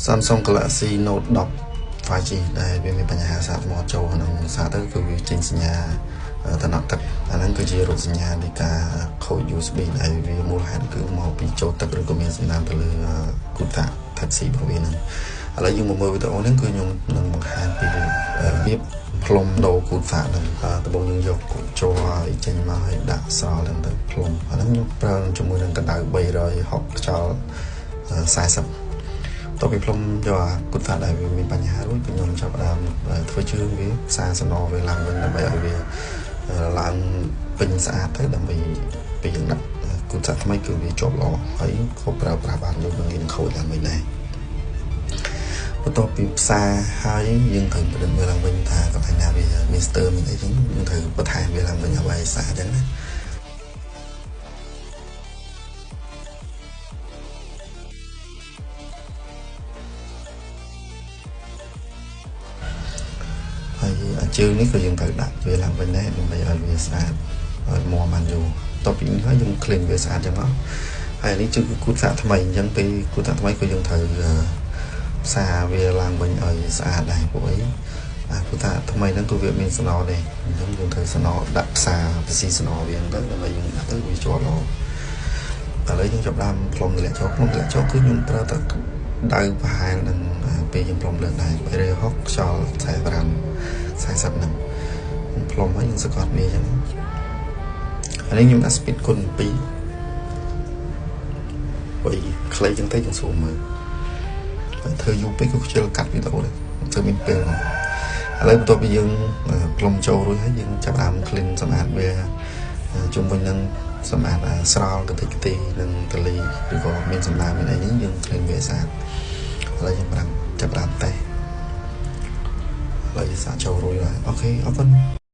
Samsung Galaxy Note 10 5G ដែលវាមានបញ្ហាសាកថ្មចូលក្នុងសារទៅគឺវាចេញសញ្ញាតំណទឹកអាហ្នឹងគឺជារោគសញ្ញានៃការខូច USB ដែលវាមូលហេតុគឺមកពីចូលទឹកឬក៏មានសំណើមទៅលើគូតា Type C របស់វាហ្នឹងឥឡូវយើងមកមើលវីដេអូនេះគឺខ្ញុំនឹងបង្ហាញពីរបៀបផ្លុំដូរគូតាហ្នឹងដំបូងយើងយកគូជ័រឲ្យចេញមកឲ្យដាក់ស្រោលទៅផ្លុំអាហ្នឹងខ្ញុំប្រើជាមួយនឹងកម្ដៅ360ខ្យល់40តទៅពីផ្លុំយកអាគូតាដែលវាមានបញ្ហារួចខ្ញុំចាប់ដើមធ្វើជើងវាសារសំណវាឡើងវិញដើម្បីឲ្យវាឡើងពេញស្អាតទៅដើម្បីពេលយើងដាក់គូតាថ្មីគឺវាជាប់ល្អហើយក៏ប្រើប្រាស់បានដូចនឹងខូចឡើងវិញដែរបន្ទាប់ពីផ្សារហើយយើងត្រូវពិនិត្យមើលឡើងវិញថាកន្លែងណាវាមានស្ទើរមានអីចឹងយើងត្រូវបន្ថែមវាឡើងវិញឲ្យស្អាតចឹងណាហើយជើងនេះក៏យើងត្រូវដាក់វាឡើងវិញដែរដើម្បីឲ្យវាស្អាតឲ្យមាំបានយូរតទៅពីនេះហើយយើង clean វាស្អាតចឹងមកហើយនេះគឺគូតាថ្មីអញ្ចឹងពេលគូតាថ្មីក៏យើងត្រូវផ្សារវាឡើងវិញឲ្យស្អាតដែរពួកអីគូតាថ្មីហ្នឹងគឺវាមានសំណដែរអញ្ចឹងយើងត្រូវសំណដាក់ផ្សារពីស៊ីសំណវាហ្នឹងទៅដើម្បីយើងដាក់ទៅវាជាប់ល្អឥឡូវយើងចាប់ដើមផ្លុំទម្លាក់ចោលគឺខ្ញុំប្រើតែដៅប្រហែលនឹងពេលយើងផ្លុំលើកដែរ360ខ្យល់45 40ហ្នឹងផ្លុំហើយយើងសង្កត់វាអញ្ចឹងអានេះខ្ញុំដាក់ speed គុណ2បើខ្លីចឹងទៅយើងស្រួលមើលហើយធ្វើយូរពេកក៏ខ្ជិលកាត់វីដេអូដែរធ្វើមានពេលមកឥឡូវបន្ទាប់ពីយើងផ្លុំចូលរួចហើយយើងចាប់ដើម clean សម្អាតវាជុំវិញនឹងសម្អាតស្រោលកន្តិចនឹងតលីឬក៏មានសំណើមមានអីហ្នឹងយើង clean វាស្អាតឥឡូវយើងចាប់ដើមតេស្តឥឡូវសាកចូលរួចហើយអូខេអរគុណ